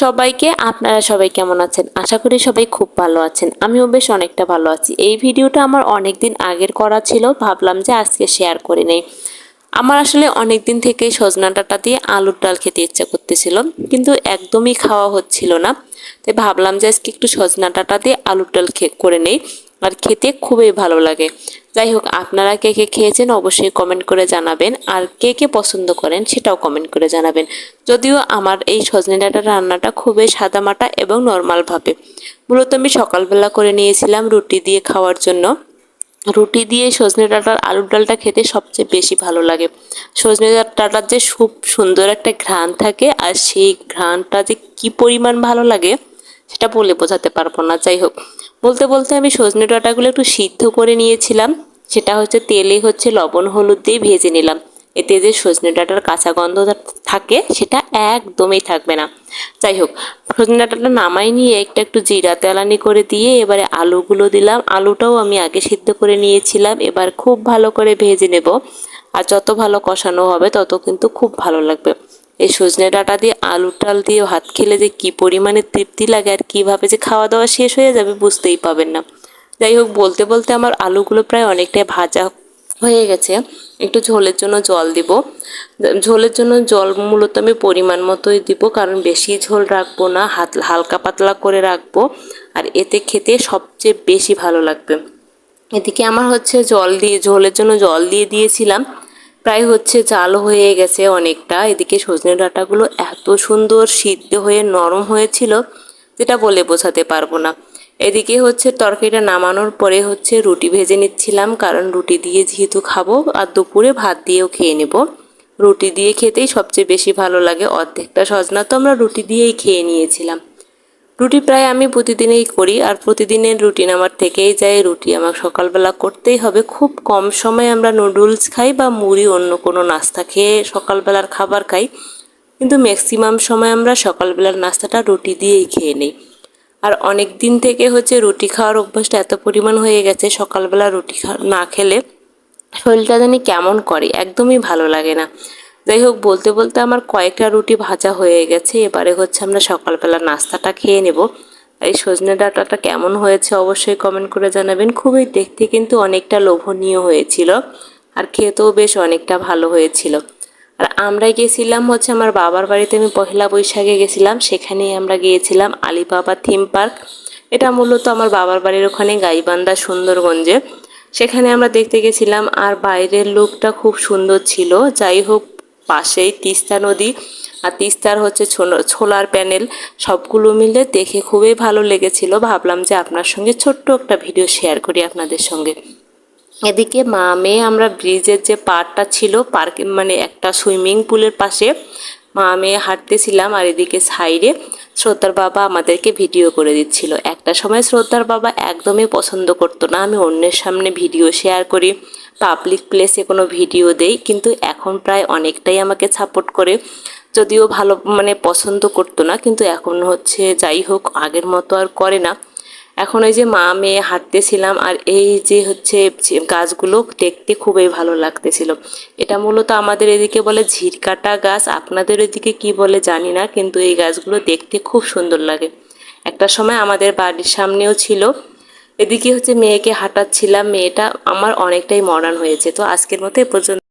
সবাইকে আপনারা সবাই কেমন আছেন? আশা করি সবাই খুব ভালো আছেন। আমিও বেশ অনেকটা ভালো আছি। এই ভিডিওটা আমার অনেক দিন আগের করা ছিল, ভাবলাম যে আজকে শেয়ার করে নেই। আমার আসলে অনেক দিন থেকেই সজনা ডাঁটা দিয়ে আলুর ডাল খেতে ইচ্ছা করতেছিল, কিন্তু একদমই খাওয়া হচ্ছিল না। তাই ভাবলাম যে আজকে একটু সজনা ডাঁটা দিয়ে আলুর ডাল করে নেই, আর খেতে খুবই ভালো লাগে। যাই হোক, আপনারা কে কে খেয়েছেন অবশ্যই কমেন্ট করে জানাবেন, আর কে কে পছন্দ করেন সেটাও কমেন্ট করে জানাবেন। যদিও আমার এই সজনে ডাঁটার রান্নাটা খুবই সাদামাটা এবং নর্মালভাবে, মূলত আমি সকালবেলা করে নিয়েছিলাম রুটি দিয়ে খাওয়ার জন্য। রুটি দিয়ে সজনে ডাঁটার আলুর ডালটা খেতে সবচেয়ে বেশি ভালো লাগে। সজনে ডাঁটার যে খুব সুন্দর একটা ঘ্রাণ থাকে, আর সেই ঘ্রাণটা যে কি পরিমাণ ভালো লাগে সেটা বলে বোঝাতে পারবো না। যাই হোক, বলতে বলতে আমি সজনে ডাঁটাগুলো একটু সিদ্ধ করে নিয়েছিলাম। সেটা হচ্ছে তেলে লবণ হলুদ দিয়ে ভেজে নিলাম। এতে যে সজনে ডাঁটার কাঁচা গন্ধ থাকে সেটা একদমই থাকবে না। যাই হোক, সজনে ডাঁটাটা নামাই নিয়ে একটু জিরা তেলানি করে দিয়ে এবারে আলুগুলো দিলাম। আলুটাও আমি আগে সিদ্ধ করে নিয়েছিলাম। এবার খুব ভালো করে ভেজে নেব, আর যত ভালো কষানো হবে তত কিন্তু খুব ভালো লাগবে। এই সজনে ডাঁটা দিয়ে আলুর ডাল দিয়ে ভাত খেলে যে কি পরিমাণে তৃপ্তি লাগে, আর কিভাবে যে খাওয়া দাওয়া শেষ হয়ে যাবে বুঝতেই পাবেন না। যাই হোক, বলতে বলতে আমার আলুগুলো প্রায় অনেকটাই ভাজা হয়ে গেছে। একটু ঝোলের জন্য জল দিব। ঝোলের জন্য জল মূলত আমি পরিমাণ মতোই দিব, কারণ বেশি ঝোল রাখবো না, হালকা পাতলা করে রাখবো, আর এতে খেতে সবচেয়ে বেশি ভালো লাগবে। এদিকে আমার ঝোলের জন্য জল দিয়ে দিয়েছিলাম। প্রায় জাল হয়ে গেছে অনেকটা। এদিকে সজনে ডাঁটাগুলো এত সুন্দর সিদ্ধ হয়ে নরম হয়েছিল যেটা বলে বোঝাতে পারবো না। এদিকে তরকারিটা নামানোর পরে রুটি ভেজে নিচ্ছিলাম, কারণ রুটি দিয়ে যেহেতু খাবো, আর দুপুরে ভাত দিয়েও খেয়ে নেব। রুটি দিয়ে খেতেই সবচেয়ে বেশি ভালো লাগে। অর্ধেকটা সজনা তো আমরা রুটি দিয়েই খেয়ে নিয়েছিলাম। রুটি প্রায় আমি প্রতিদিনই করি, আর প্রতিদিনের রুটিন আমার থেকেই যায়। রুটি আমার সকালবেলা করতেই হবে। খুব কম সময় আমরা নুডলস খাই বা মুড়ি অন্য কোনো নাস্তা খেয়ে সকালবেলার খাবার খাই, কিন্তু ম্যাক্সিমাম সময় আমরা সকালবেলার নাস্তাটা রুটি দিয়েই খেয়ে নিই। আর অনেক দিন থেকে রুটি খাওয়ার অভ্যাসটা এত পরিমাণ হয়ে গেছে, সকালবেলা রুটি না খেলে শরীরটা জানি কেমন করে, একদমই ভালো লাগে না। যাই হোক, বলতে বলতে আমার কয়েকটা রুটি ভাজা হয়ে গেছে। এবারে আমরা সকালবেলা নাস্তাটা খেয়ে নেব। এই সজনে ডাঁটাটা কেমন হয়েছে অবশ্যই কমেন্ট করে জানাবেন। খুবই দেখতে কিন্তু অনেকটা লোভনীয় হয়েছিল, আর খেতেও বেশ অনেকটা ভালো হয়েছিল। আর আমরা গেছিলাম আমার বাবার বাড়িতে। আমি পহেলা বৈশাখে গেছিলাম, সেখানেই আমরা গিয়েছিলাম আলিবাবা থিম পার্ক। এটা মূলত আমার বাবার বাড়ির ওখানে গাইবান্ধা সুন্দরগঞ্জে। সেখানে আমরা দেখতে গেছিলাম, আর বাইরের লুকটা খুব সুন্দর ছিল। যাই হোক, পাশেই তিস্তা নদী, আর তিস্তার ছোলার প্যানেল, সবগুলো মিলে দেখে খুবই ভালো লেগেছিল। ভাবলাম যে আপনার সঙ্গে ছোট্ট একটা ভিডিও শেয়ার করি আপনাদের সঙ্গে। এদিকে মা মেয়ে আমরা ব্রিজের যে পাড়টা ছিল, পার্কে মানে একটা সুইমিং পুলের পাশে মা মেয়ে হাঁটতেছিলাম, আর এদিকে সাইডে শ্রদ্ধার বাবা আমাদেরকে ভিডিও করে দিচ্ছিল। একটা সময় শ্রদ্ধার বাবা একদমই পছন্দ করতো না আমি অন্যের সামনে ভিডিও শেয়ার করি, পাবলিক প্লেসে কোনো ভিডিও দেই, কিন্তু এখন প্রায় অনেকটাই আমাকে সাপোর্ট করে। যদিও ভালো পছন্দ করতো না, কিন্তু এখন যাই হোক, আগের মতো আর করে না। এখন ওই যে মা মেয়ে হাঁটতেছিলাম, আর এই যে গাছগুলো দেখতে খুবই ভালো লাগতেছিল। এটা মূলত আমাদের এদিকে বলে ঝিরকাটা গাছ, আপনাদের ওইদিকে কি বলে জানি না, কিন্তু এই গাছগুলো দেখতে খুব সুন্দর লাগে। একটা সময় আমাদের বাড়ির সামনেও ছিল। এদিকে মেয়েকে হাঁটাচ্ছিলাম। মেয়েটা আমার অনেকটাই মডার্ন হয়েছে। তো আজকের মতো এ পর্যন্ত।